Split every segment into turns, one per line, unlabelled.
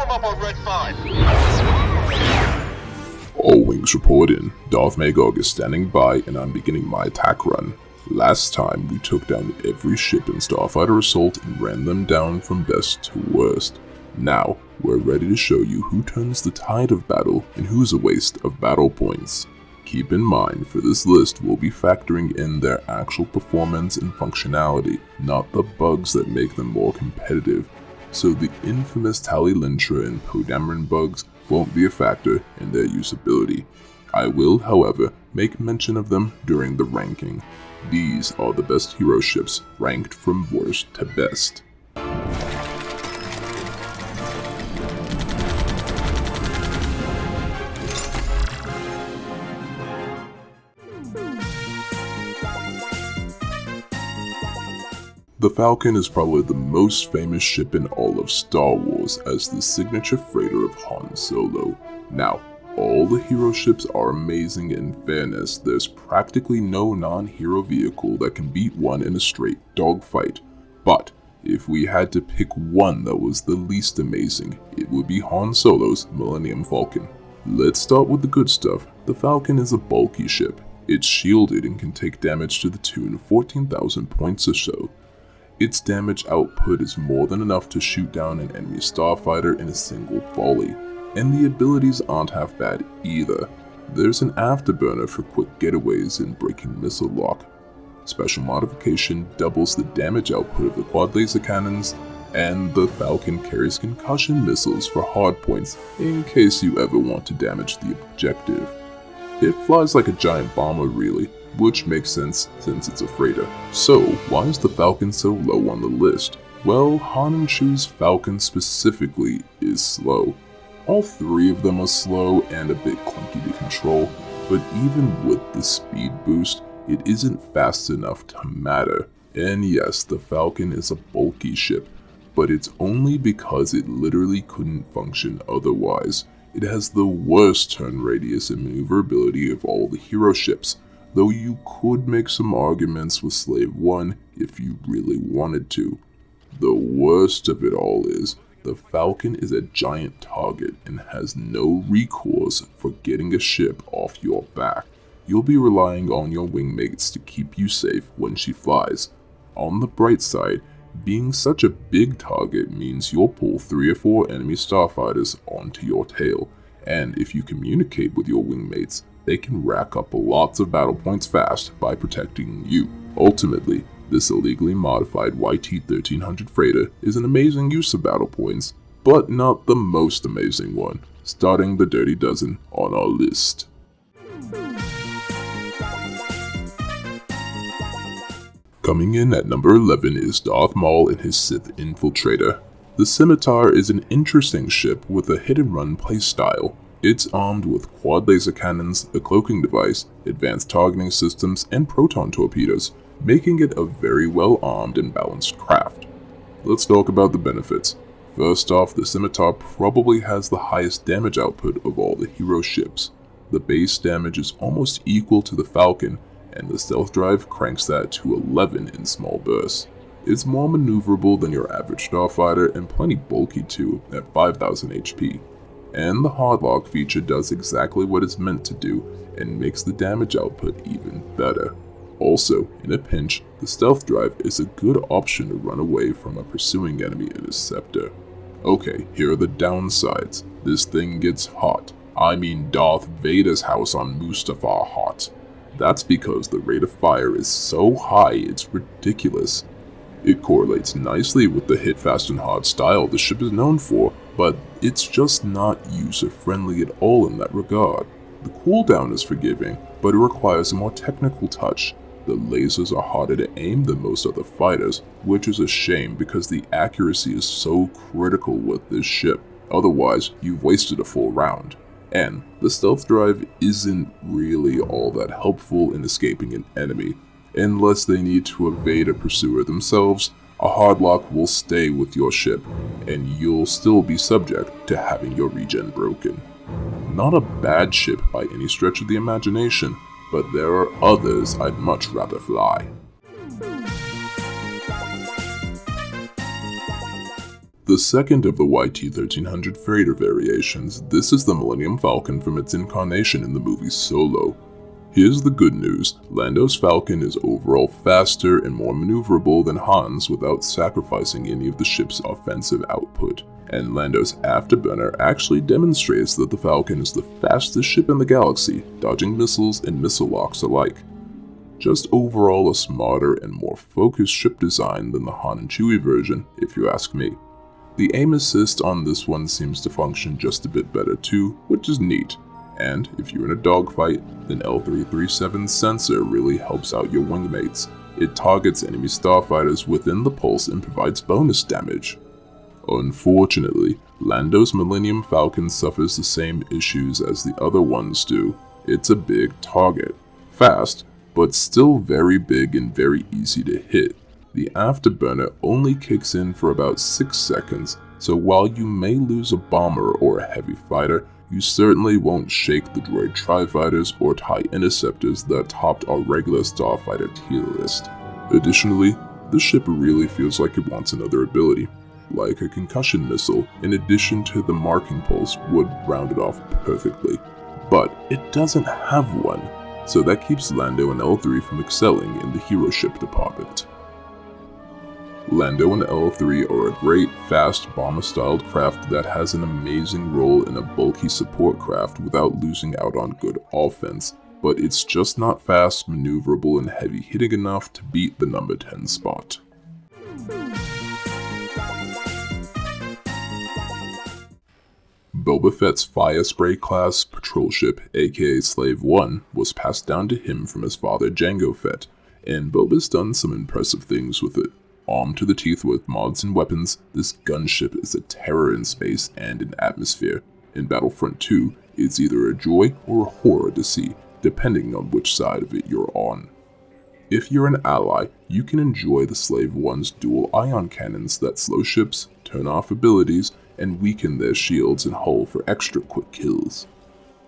Form up on Red 5.
All wings report in. Darth Magog is standing by and I'm beginning my attack run. Last time we took down every ship in Starfighter Assault and ran them down from best to worst. Now, we're ready to show you who turns the tide of battle and who's a waste of battle points. Keep in mind, for this list we'll be factoring in their actual performance and functionality, not the bugs that make them more competitive. So the infamous Tallie Lintra and Podameron bugs won't be a factor in their usability. I will, however, make mention of them during the ranking. These are the best hero ships, ranked from worst to best. The Falcon is probably the most famous ship in all of Star Wars as the signature freighter of Han Solo. Now, all the hero ships are amazing. In fairness, there's practically no non-hero vehicle that can beat one in a straight dogfight. But if we had to pick one that was the least amazing, it would be Han Solo's Millennium Falcon. Let's start with the good stuff. The Falcon is a bulky ship. It's shielded and can take damage to the tune of 14,000 points or so. Its damage output is more than enough to shoot down an enemy starfighter in a single volley, and the abilities aren't half bad either. There's an afterburner for quick getaways and breaking missile lock. Special modification doubles the damage output of the quad laser cannons, and the Falcon carries concussion missiles for hardpoints in case you ever want to damage the objective. It flies like a giant bomber really, which makes sense since it's a freighter. So, why is the Falcon so low on the list? Well, Han and Chew's Falcon specifically is slow. All three of them are slow and a bit clunky to control, but even with the speed boost, it isn't fast enough to matter. And yes, the Falcon is a bulky ship, but it's only because it literally couldn't function otherwise. It has the worst turn radius and maneuverability of all the hero ships, though you could make some arguments with Slave 1 if you really wanted to. The worst of it all is, the Falcon is a giant target and has no recourse for getting a ship off your back. You'll be relying on your wingmates to keep you safe when she flies. On the bright side, being such a big target means you'll pull 3 or 4 enemy starfighters onto your tail, and if you communicate with your wingmates, they can rack up lots of battle points fast by protecting you. Ultimately, this illegally modified YT-1300 freighter is an amazing use of battle points, but not the most amazing one, starting the Dirty Dozen on our list. Coming in at number 11 is Darth Maul and his Sith Infiltrator. The Scimitar is an interesting ship with a hit-and-run playstyle. It's armed with quad laser cannons, a cloaking device, advanced targeting systems, and proton torpedoes, making it a very well-armed and balanced craft. Let's talk about the benefits. First off, the Scimitar probably has the highest damage output of all the hero ships. The base damage is almost equal to the Falcon, and the stealth drive cranks that to 11 in small bursts. It's more maneuverable than your average starfighter and plenty bulky too at 5000 HP. And the hardlock feature does exactly what it's meant to do and makes the damage output even better. Also, in a pinch, the stealth drive is a good option to run away from a pursuing enemy interceptor. Okay, here are the downsides. This thing gets hot. I mean Darth Vader's house on Mustafar hot. That's because the rate of fire is so high it's ridiculous. It correlates nicely with the hit fast and hard style the ship is known for, but it's just not user-friendly at all in that regard. The cooldown is forgiving, but it requires a more technical touch. The lasers are harder to aim than most other fighters, which is a shame because the accuracy is so critical with this ship, otherwise you've wasted a full round. And the stealth drive isn't really all that helpful in escaping an enemy. Unless they need to evade a pursuer themselves, a hardlock will stay with your ship, and you'll still be subject to having your regen broken. Not a bad ship by any stretch of the imagination, but there are others I'd much rather fly. The second of the YT-1300 freighter variations, this is the Millennium Falcon from its incarnation in the movie Solo. Here's the good news, Lando's Falcon is overall faster and more maneuverable than Han's without sacrificing any of the ship's offensive output, and Lando's afterburner actually demonstrates that the Falcon is the fastest ship in the galaxy, dodging missiles and missile locks alike. Just overall a smarter and more focused ship design than the Han and Chewie version, if you ask me. The aim assist on this one seems to function just a bit better too, which is neat. And if you're in a dogfight, then L337's sensor really helps out your wingmates. It targets enemy starfighters within the pulse and provides bonus damage. Unfortunately, Lando's Millennium Falcon suffers the same issues as the other ones do. It's a big target. Fast, but still very big and very easy to hit. The afterburner only kicks in for about 6 seconds, so while you may lose a bomber or a heavy fighter, you certainly won't shake the droid Tri-Fighters or TIE Interceptors that topped our regular Starfighter tier list. Additionally, the ship really feels like it wants another ability, like a concussion missile in addition to the marking pulse would round it off perfectly. But it doesn't have one, so that keeps Lando and L3 from excelling in the hero ship department. Lando and L3 are a great, fast, bomber-styled craft that has an amazing role in a bulky support craft without losing out on good offense, but it's just not fast, maneuverable, and heavy-hitting enough to beat the number 10 spot. Boba Fett's Fire Spray class patrol ship, aka Slave 1, was passed down to him from his father Jango Fett, and Boba's done some impressive things with it. Armed to the teeth with mods and weapons, this gunship is a terror in space and in atmosphere. In Battlefront 2, it's either a joy or a horror to see, depending on which side of it you're on. If you're an ally, you can enjoy the Slave 1's dual ion cannons that slow ships, turn off abilities, and weaken their shields and hull for extra quick kills.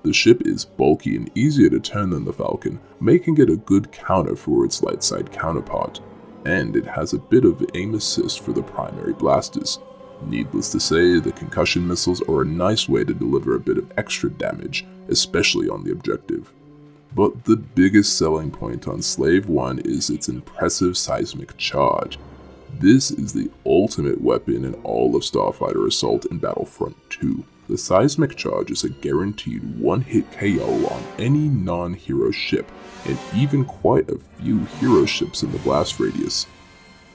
The ship is bulky and easier to turn than the Falcon, making it a good counter for its light side counterpart. And it has a bit of aim assist for the primary blasters. Needless to say, the concussion missiles are a nice way to deliver a bit of extra damage, especially on the objective. But the biggest selling point on Slave 1 is its impressive seismic charge. This is the ultimate weapon in all of Starfighter Assault in Battlefront 2. The seismic charge is a guaranteed one-hit KO on any non-hero ship, and even quite a few hero ships in the blast radius.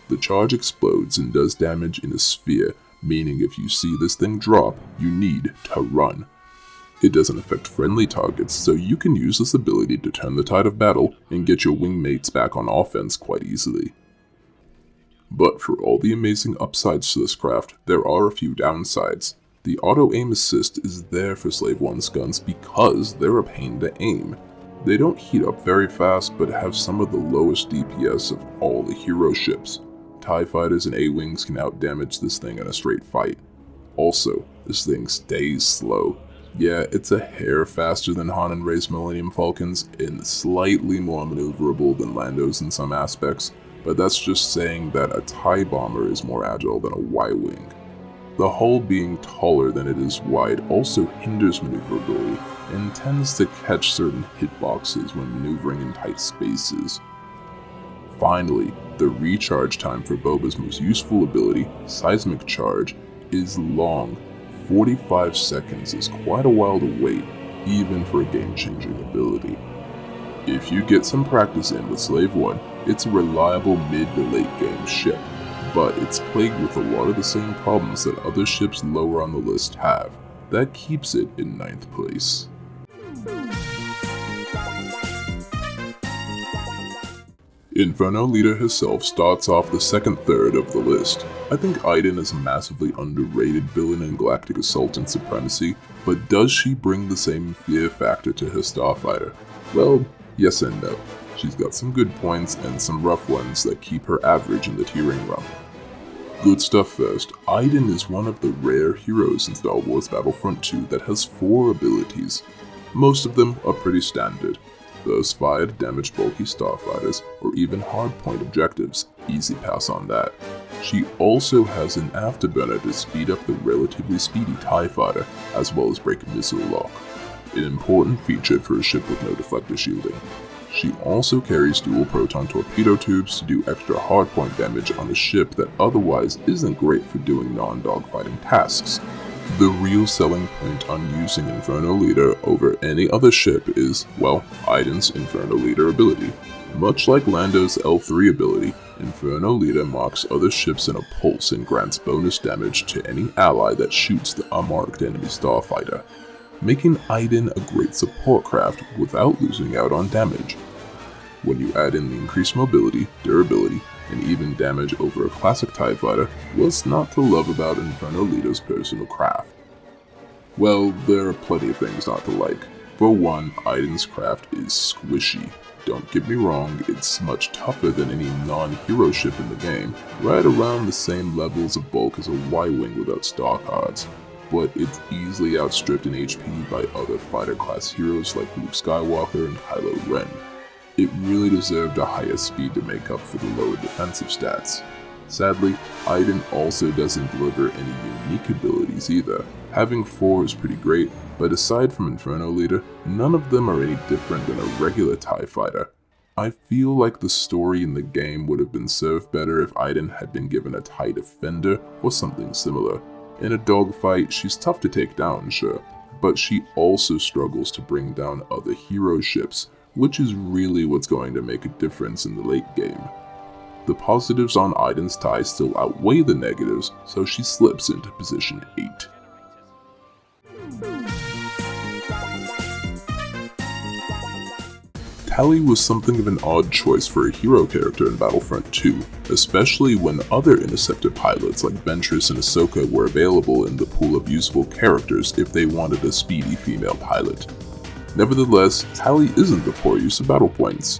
The charge explodes and does damage in a sphere, meaning if you see this thing drop, you need to run. It doesn't affect friendly targets, so you can use this ability to turn the tide of battle and get your wingmates back on offense quite easily. But for all the amazing upsides to this craft, there are a few downsides. The auto aim assist is there for Slave 1's guns because they're a pain to aim. They don't heat up very fast but have some of the lowest DPS of all the hero ships. TIE Fighters and A-Wings can outdamage this thing in a straight fight. Also, this thing stays slow. Yeah, it's a hair faster than Han and Rey's Millennium Falcons and slightly more maneuverable than Lando's in some aspects, but that's just saying that a TIE bomber is more agile than a Y-Wing. The hull being taller than it is wide also hinders maneuverability and tends to catch certain hitboxes when maneuvering in tight spaces. Finally, the recharge time for Boba's most useful ability, Seismic Charge, is long. 45 seconds is quite a while to wait, even for a game-changing ability. If you get some practice in with Slave 1, it's a reliable mid to late game ship, but it's plagued with a lot of the same problems that other ships lower on the list have. That keeps it in 9th place. Inferno Leader herself starts off the second third of the list. I think Iden is a massively underrated villain in Galactic Assault and Supremacy, but does she bring the same fear factor to her Starfighter? Well, yes and no. She's got some good points and some rough ones that keep her average in the tiering run. Good stuff first, Iden is one of the rare heroes in Star Wars Battlefront II that has 4 abilities. Most of them are pretty standard. Burst fire to damage bulky starfighters, or even hardpoint objectives, easy pass on that. She also has an afterburner to speed up the relatively speedy TIE Fighter, as well as break missile lock, an important feature for a ship with no deflector shielding. She also carries dual proton torpedo tubes to do extra hardpoint damage on a ship that otherwise isn't great for doing non-dogfighting tasks. The real selling point on using Inferno Leader over any other ship is, well, Iden's Inferno Leader ability. Much like Lando's L3 ability, Inferno Leader marks other ships in a pulse and grants bonus damage to any ally that shoots the unmarked enemy starfighter, making Iden a great support craft without losing out on damage. When you add in the increased mobility, durability, and even damage over a classic TIE Fighter, what's not to love about Inferno Leader's personal craft? Well, there are plenty of things not to like. For one, Iden's craft is squishy. Don't get me wrong, it's much tougher than any non-hero ship in the game, right around the same levels of bulk as a Y-Wing without star cards, but it's easily outstripped in HP by other fighter class heroes like Luke Skywalker and Kylo Ren. It really deserved a higher speed to make up for the lower defensive stats. Sadly, Iden also doesn't deliver any unique abilities either. Having 4 is pretty great, but aside from Inferno Leader, none of them are any different than a regular TIE Fighter. I feel like the story in the game would have been served better if Iden had been given a TIE Defender or something similar. In a dogfight, she's tough to take down, sure, but she also struggles to bring down other hero ships, which is really what's going to make a difference in the late game. The positives on Iden's TIE still outweigh the negatives, so she slips into position 8. Tallie was something of an odd choice for a hero character in Battlefront II, especially when other Interceptor pilots like Ventress and Ahsoka were available in the pool of usable characters if they wanted a speedy female pilot. Nevertheless, Tallie isn't the poor use of battle points.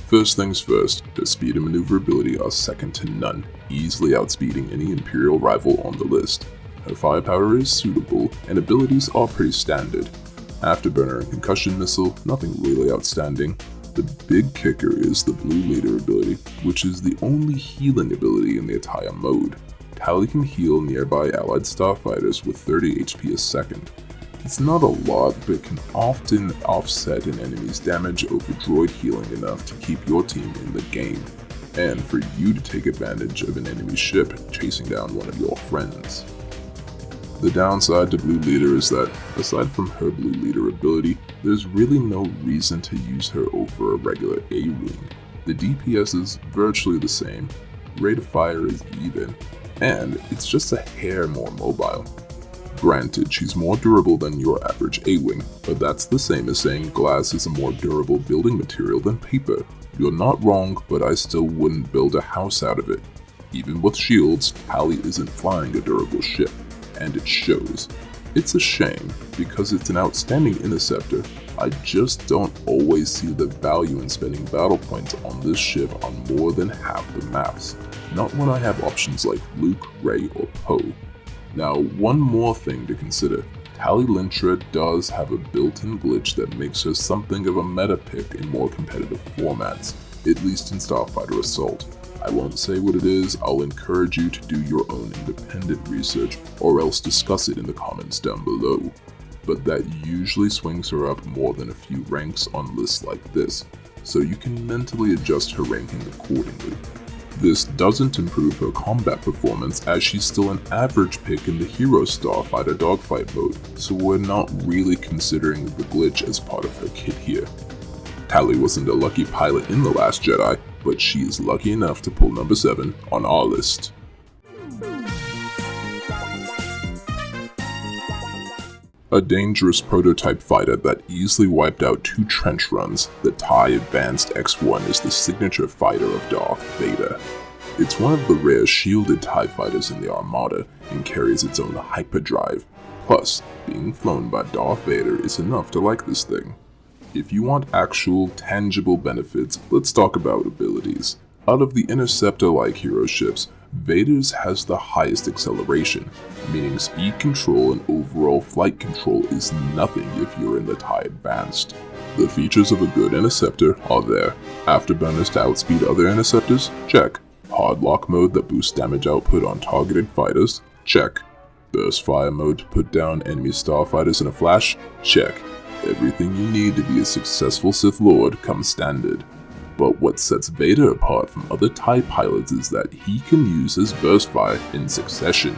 First things first, her speed and maneuverability are second to none, easily outspeeding any Imperial rival on the list. Her firepower is suitable, and abilities are pretty standard. Afterburner and concussion missile, nothing really outstanding. The big kicker is the Blue Leader ability, which is the only healing ability in the entire mode. Tallie can heal nearby allied starfighters with 30 HP a second. It's not a lot, but can often offset an enemy's damage over droid healing enough to keep your team in the game, and for you to take advantage of an enemy ship chasing down one of your friends. The downside to Blue Leader is that, aside from her Blue Leader ability, there's really no reason to use her over a regular A-Wing. The DPS is virtually the same, rate of fire is even, and it's just a hair more mobile. Granted, she's more durable than your average A-Wing, but that's the same as saying glass is a more durable building material than paper. You're not wrong, but I still wouldn't build a house out of it. Even with shields, Tallie isn't flying a durable ship, and it shows. It's a shame, because it's an outstanding interceptor. I just don't always see the value in spending battle points on this ship on more than half the maps, not when I have options like Luke, Rey, or Poe. Now, one more thing to consider. Tallie Lintra does have a built-in glitch that makes her something of a meta pick in more competitive formats, at least in Starfighter Assault. I won't say what it is, I'll encourage you to do your own independent research, or else discuss it in the comments down below. But that usually swings her up more than a few ranks on lists like this, so you can mentally adjust her ranking accordingly. This doesn't improve her combat performance, as she's still an average pick in the Hero Starfighter dogfight mode, so we're not really considering the glitch as part of her kit here. Tallie wasn't a lucky pilot in The Last Jedi, but she is lucky enough to pull number 7 on our list. A dangerous prototype fighter that easily wiped out 2 trench runs, the TIE Advanced X-1 is the signature fighter of Darth Vader. It's one of the rare shielded TIE fighters in the Armada and carries its own hyperdrive. Plus, being flown by Darth Vader is enough to like this thing. If you want actual, tangible benefits, let's talk about abilities. Out of the Interceptor-like hero ships, Vader's has the highest acceleration, meaning speed control and overall flight control is nothing if you're in the TIE Advanced. The features of a good Interceptor are there. Afterburners to outspeed other Interceptors? Check. Hardlock mode that boosts damage output on targeted fighters? Check. Burst fire mode to put down enemy starfighters in a flash? Check. Everything you need to be a successful Sith Lord comes standard. But what sets Vader apart from other TIE pilots is that he can use his burst fire in succession.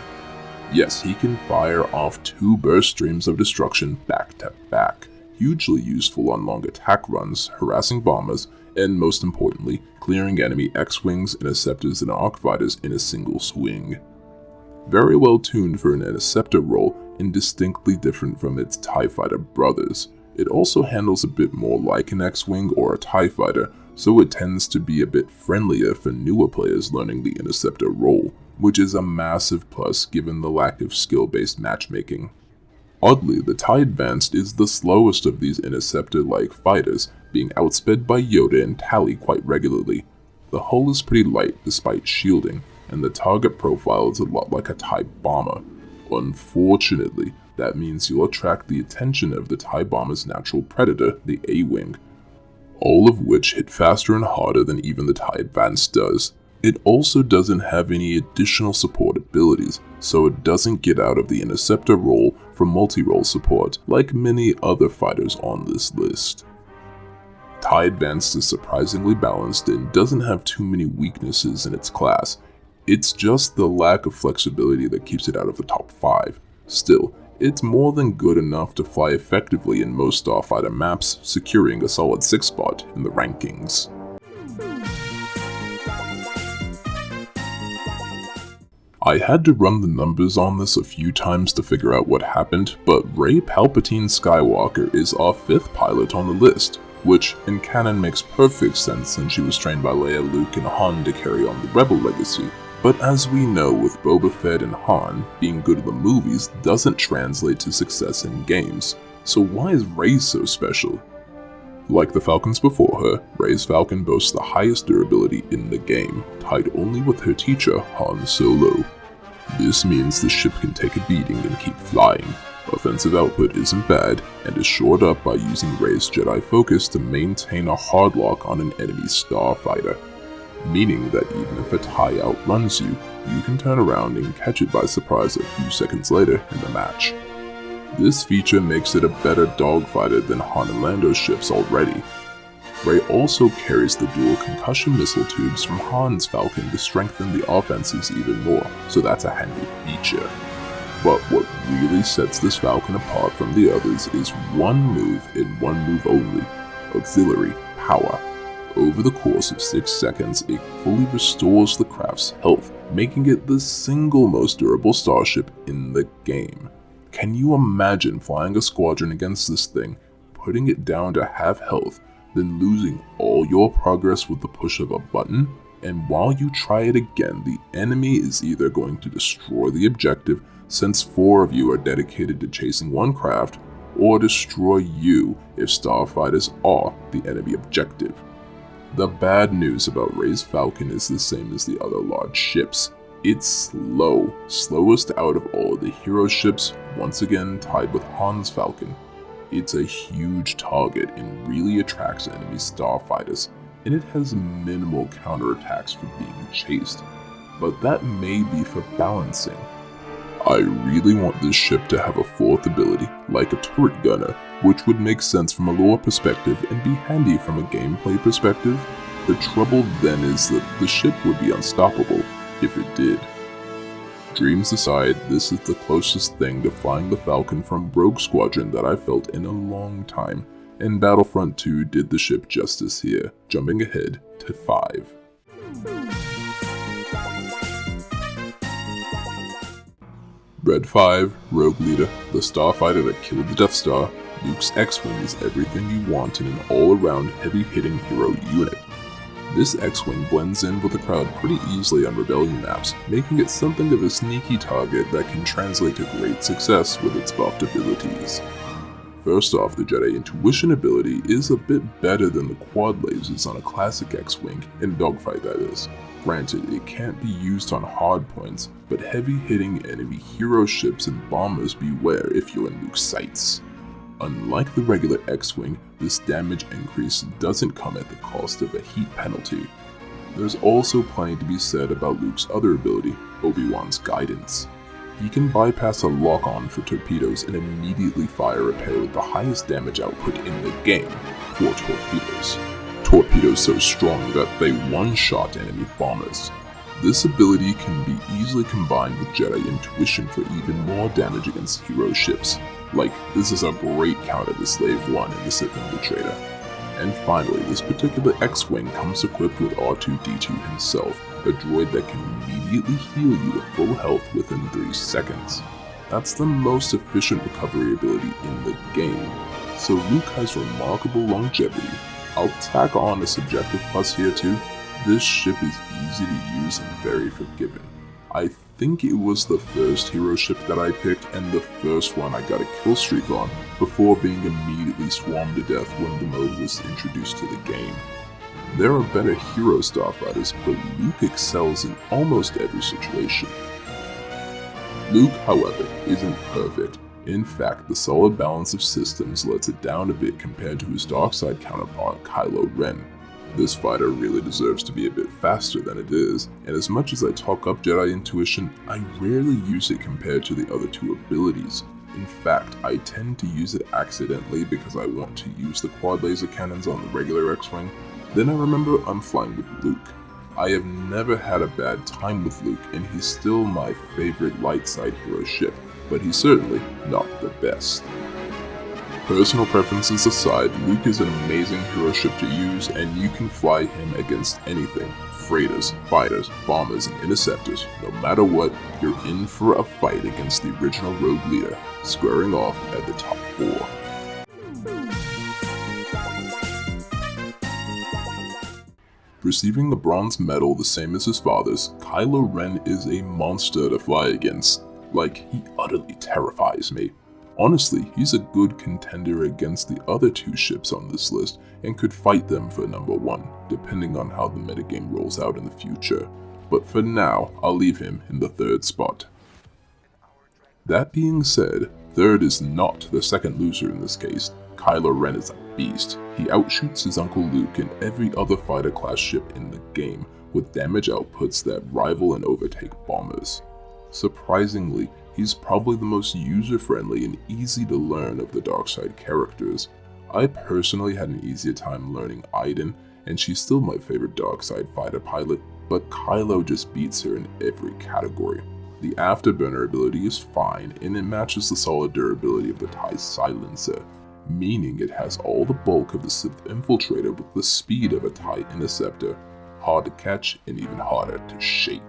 Yes, he can fire off 2 burst streams of destruction back to back, hugely useful on long attack runs, harassing bombers, and most importantly, clearing enemy X-Wings, Interceptors, and Arc Fighters in a single swing. Very well tuned for an Interceptor role and distinctly different from its TIE Fighter brothers. It also handles a bit more like an X-Wing or a TIE Fighter, so it tends to be a bit friendlier for newer players learning the Interceptor role, which is a massive plus given the lack of skill-based matchmaking. Oddly, the TIE Advanced is the slowest of these Interceptor-like fighters, being outsped by Yoda and Tallie quite regularly. The hull is pretty light despite shielding, and the target profile is a lot like a TIE Bomber. Unfortunately, that means you'll attract the attention of the TIE Bomber's natural predator, the A-Wing, all of which hit faster and harder than even the TIE Advanced does. It also doesn't have any additional support abilities, so it doesn't get out of the Interceptor role for multi-role support like many other fighters on this list. TIE Advanced is surprisingly balanced and doesn't have too many weaknesses in its class. It's just the lack of flexibility that keeps it out of the top 5. Still, it's more than good enough to fly effectively in most Starfighter maps, securing a solid 6th spot in the rankings. I had to run the numbers on this a few times to figure out what happened, but Rey Palpatine Skywalker is our 5th pilot on the list, which in canon makes perfect sense since she was trained by Leia, Luke, and Han to carry on the Rebel legacy. But as we know with Boba Fett and Han, being good in the movies doesn't translate to success in games, so why is Rey so special? Like the Falcons before her, Rey's Falcon boasts the highest durability in the game, tied only with her teacher, Han Solo. This means the ship can take a beating and keep flying. Offensive output isn't bad, and is shored up by using Rey's Jedi Focus to maintain a hard lock on an enemy starfighter, meaning that even if a TIE outruns you, you can turn around and catch it by surprise a few seconds later in the match. This feature makes it a better dogfighter than Han and Lando's ships already. Rey also carries the dual concussion missile tubes from Han's Falcon to strengthen the offenses even more, so that's a handy feature. But what really sets this Falcon apart from the others is one move and one move only: auxiliary power. Over the course of 6 seconds, it fully restores the craft's health, making it the single most durable starship in the game. Can you imagine flying a squadron against this thing, putting it down to half health, then losing all your progress with the push of a button? And while you try it again, the enemy is either going to destroy the objective, since 4 of you are dedicated to chasing one craft, or destroy you if starfighters are the enemy objective. The bad news about Rey's Falcon is the same as the other large ships. It's slow, slowest out of all of the hero ships, once again tied with Han's Falcon. It's a huge target and really attracts enemy starfighters, and it has minimal counterattacks for being chased, but that may be for balancing. I really want this ship to have a 4th ability, like a turret gunner, which would make sense from a lore perspective and be handy from a gameplay perspective. The trouble then is that the ship would be unstoppable if it did. Dreams aside, this is the closest thing to flying the Falcon from Rogue Squadron that I've felt in a long time, and Battlefront II did the ship justice here, jumping ahead to 5. Red 5, Rogue Leader, the starfighter that killed the Death Star. Luke's X-Wing is everything you want in an all-around heavy-hitting hero unit. This X-Wing blends in with the crowd pretty easily on Rebellion maps, making it something of a sneaky target that can translate to great success with its buffed abilities. First off, the Jedi Intuition ability is a bit better than the quad lasers on a classic X-Wing, in a dogfight that is. Granted, it can't be used on hard points, but heavy-hitting enemy hero ships and bombers beware if you're in Luke's sights. Unlike the regular X-Wing, this damage increase doesn't come at the cost of a heat penalty. There's also plenty to be said about Luke's other ability, Obi-Wan's guidance. He can bypass a lock-on for torpedoes and immediately fire a pair with the highest damage output in the game, 4 torpedoes. Torpedoes so strong that they one-shot enemy bombers. This ability can be easily combined with Jedi Intuition for even more damage against hero ships. Like, this is a great counter to Slave 1 in the Sith Infiltrator. And finally, this particular X-Wing comes equipped with R2-D2 himself, a droid that can immediately heal you to full health within 3 seconds. That's the most efficient recovery ability in the game, so Luke has remarkable longevity. I'll tack on a subjective plus here too. This ship is easy to use and very forgiving. I think it was the first hero ship that I picked and the first one I got a kill streak on, before being immediately swarmed to death when the mode was introduced to the game. There are better hero starfighters, but Luke excels in almost every situation. Luke, however, isn't perfect. In fact, the solid balance of systems lets it down a bit compared to his dark side counterpart, Kylo Ren. This fighter really deserves to be a bit faster than it is, and as much as I talk up Jedi Intuition, I rarely use it compared to the other 2 abilities. In fact, I tend to use it accidentally because I want to use the quad laser cannons on the regular X-Wing. Then I remember I'm flying with Luke. I have never had a bad time with Luke, and he's still my favorite light side hero ship, but he's certainly not the best. Personal preferences aside, Luke is an amazing hero ship to use, and you can fly him against anything. Freighters, fighters, bombers, and interceptors. No matter what, you're in for a fight against the original Rogue Leader, squaring off at the top 4. Receiving the bronze medal the same as his father's, Kylo Ren is a monster to fly against. Like, he utterly terrifies me. Honestly, he's a good contender against the other 2 ships on this list and could fight them for number 1, depending on how the metagame rolls out in the future. But for now, I'll leave him in the 3rd spot. That being said, 3rd is not the second loser in this case. Kylo Ren is a beast. He outshoots his Uncle Luke and every other fighter class ship in the game, with damage outputs that rival and overtake bombers. Surprisingly, he's probably the most user-friendly and easy to learn of the dark side characters. I personally had an easier time learning Iden, and she's still my favorite dark side fighter pilot, but Kylo just beats her in every category. The Afterburner ability is fine, and it matches the solid durability of the TIE Silencer, meaning it has all the bulk of the Sith Infiltrator with the speed of a TIE Interceptor, hard to catch and even harder to shake.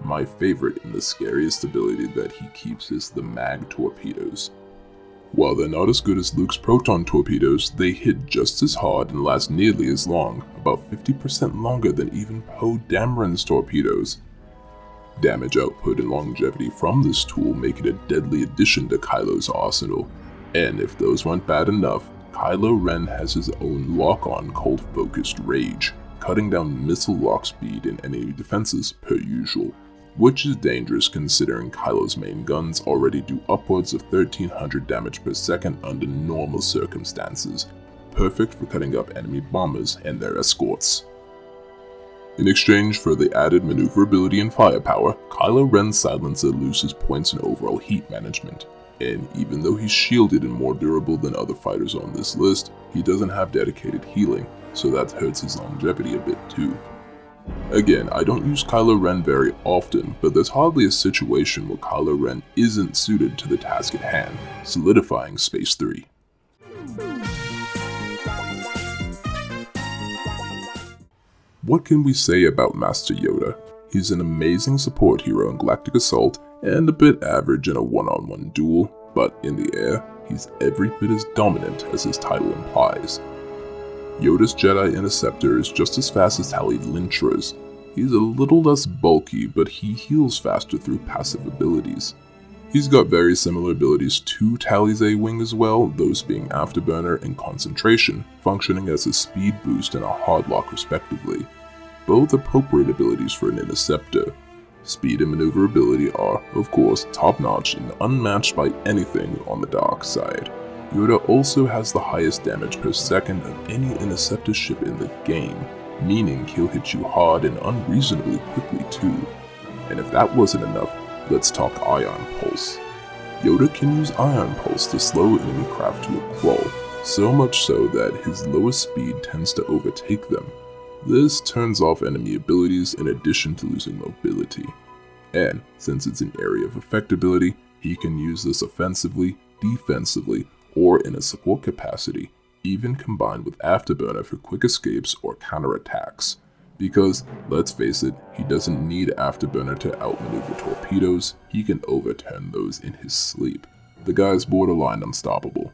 My favorite and the scariest ability that he keeps is the Mag torpedoes. While they're not as good as Luke's proton torpedoes, they hit just as hard and last nearly as long, about 50% longer than even Poe Dameron's torpedoes. Damage output and longevity from this tool make it a deadly addition to Kylo's arsenal, and if those weren't bad enough, Kylo Ren has his own lock-on called Focused Rage, cutting down missile lock speed in enemy defenses per usual, which is dangerous considering Kylo's main guns already do upwards of 1300 damage per second under normal circumstances, perfect for cutting up enemy bombers and their escorts. In exchange for the added maneuverability and firepower, Kylo Ren's silencer loses points in overall heat management, and even though he's shielded and more durable than other fighters on this list, he doesn't have dedicated healing, so that hurts his longevity a bit too. Again, I don't use Kylo Ren very often, but there's hardly a situation where Kylo Ren isn't suited to the task at hand, solidifying Space 3. What can we say about Master Yoda? He's an amazing support hero in Galactic Assault, and a bit average in a one-on-one duel, but in the air, he's every bit as dominant as his title implies. Yoda's Jedi Interceptor is just as fast as Tallie Lintra's. He's a little less bulky, but he heals faster through passive abilities. He's got very similar abilities to Tallie's A-Wing as well, those being Afterburner and Concentration, functioning as a speed boost and a hard lock respectively. Both appropriate abilities for an Interceptor. Speed and maneuverability are, of course, top-notch and unmatched by anything on the dark side. Yoda also has the highest damage per second of any Interceptor ship in the game, meaning he'll hit you hard and unreasonably quickly too. And if that wasn't enough, let's talk Ion Pulse. Yoda can use Ion Pulse to slow enemy craft to a crawl, so much so that his lowest speed tends to overtake them. This turns off enemy abilities in addition to losing mobility. And since it's an area of effect ability, he can use this offensively, defensively, or in a support capacity, even combined with Afterburner for quick escapes or counterattacks. Because, let's face it, he doesn't need Afterburner to outmaneuver torpedoes, he can overturn those in his sleep. The guy's borderline unstoppable.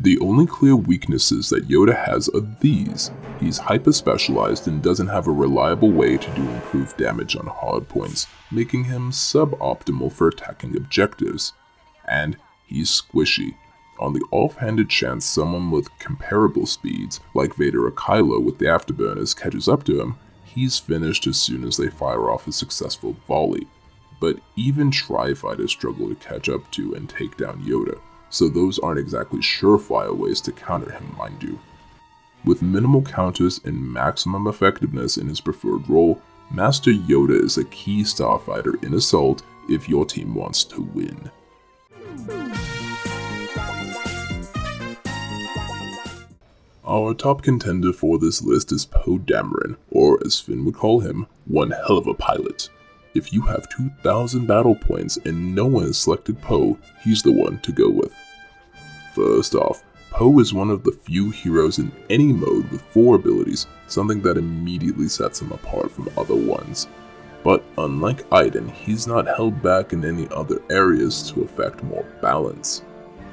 The only clear weaknesses that Yoda has are these. He's hyper-specialized and doesn't have a reliable way to do improved damage on hardpoints, making him suboptimal for attacking objectives. And he's squishy. On the offhanded chance someone with comparable speeds, like Vader or Kylo with the Afterburners, catches up to him, he's finished as soon as they fire off a successful volley. But even Tri-Fighters struggle to catch up to and take down Yoda, so those aren't exactly surefire ways to counter him, mind you. With minimal counters and maximum effectiveness in his preferred role, Master Yoda is a key starfighter in Assault if your team wants to win. Our top contender for this list is Poe Dameron, or as Finn would call him, one hell of a pilot. If you have 2,000 battle points and no one has selected Poe, he's the one to go with. First off, Poe is one of the few heroes in any mode with 4 abilities, something that immediately sets him apart from other ones. But unlike Iden, he's not held back in any other areas to affect more balance.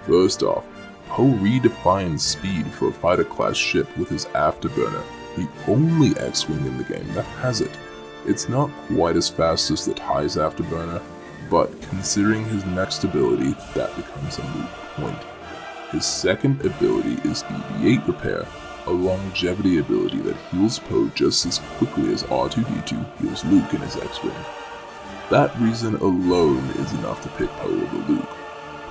First off, Poe redefines speed for a fighter class ship with his Afterburner, the only X-Wing in the game that has it. It's not quite as fast as the TIE's Afterburner, but considering his next ability, that becomes a moot point. His second ability is BB-8 Repair, a longevity ability that heals Poe just as quickly as R2-D2 heals Luke in his X-Wing. That reason alone is enough to pick Poe over Luke.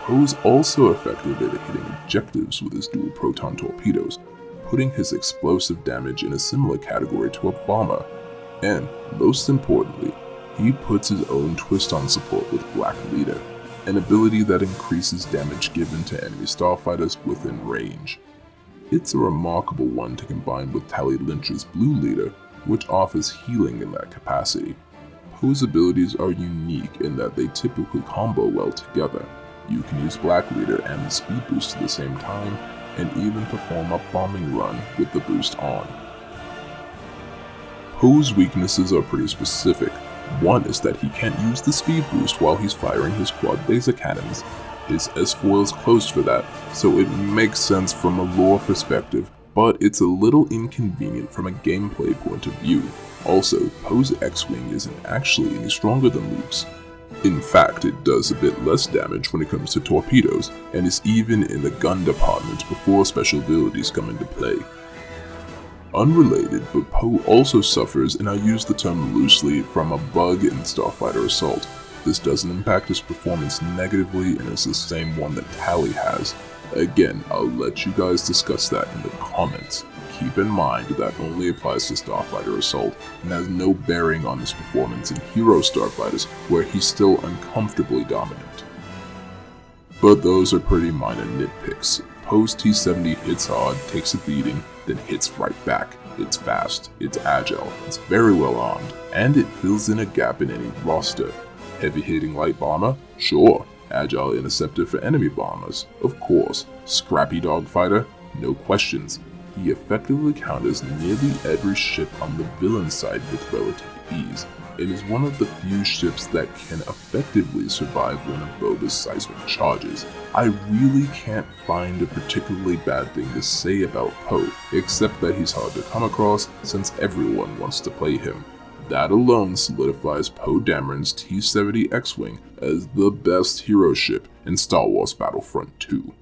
Poe's also effective at hitting objectives with his dual proton torpedoes, putting his explosive damage in a similar category to a bomber. And, most importantly, he puts his own twist on support with Black Leader, an ability that increases damage given to enemy starfighters within range. It's a remarkable one to combine with Tallie Lynch's Blue Leader, which offers healing in that capacity. Poe's abilities are unique in that they typically combo well together. You can use Black Leader and the speed boost at the same time, and even perform a bombing run with the boost on. Poe's weaknesses are pretty specific. One is that he can't use the speed boost while he's firing his quad laser cannons. His S-foil is closed for that, so it makes sense from a lore perspective, but it's a little inconvenient from a gameplay point of view. Also, Poe's X-Wing isn't actually any stronger than Luke's. In fact, it does a bit less damage when it comes to torpedoes, and is even in the gun department before special abilities come into play. Unrelated, but Poe also suffers, and I use the term loosely, from a bug in Starfighter Assault. This doesn't impact his performance negatively, and is the same one that Tallie has. Again, I'll let you guys discuss that in the comments. Keep in mind that only applies to Starfighter Assault, and has no bearing on his performance in Hero Starfighters, where he's still uncomfortably dominant. But those are pretty minor nitpicks. Poe's T-70 hits hard, takes a beating, then hits right back. It's fast, it's agile, it's very well armed, and it fills in a gap in any roster. Heavy-hitting light bomber? Sure. Agile interceptor for enemy bombers? Of course. Scrappy dogfighter? No questions. He effectively counters nearly every ship on the villain side with relative ease, and is one of the few ships that can effectively survive one of Boba's seismic charges. I really can't find a particularly bad thing to say about Poe, except that he's hard to come across since everyone wants to play him. That alone solidifies Poe Dameron's T-70 X-Wing as the best hero ship in Star Wars Battlefront II.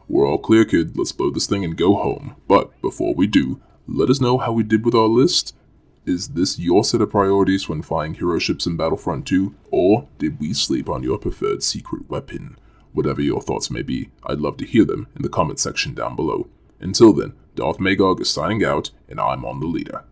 We're all clear, kid, let's blow this thing and go home. But before we do, let us know how we did with our list. Is this your set of priorities when flying hero ships in Battlefront 2, or did we sleep on your preferred secret weapon? Whatever your thoughts may be, I'd love to hear them in the comment section down below. Until then, Darth Magog is signing out, and I'm on the leader.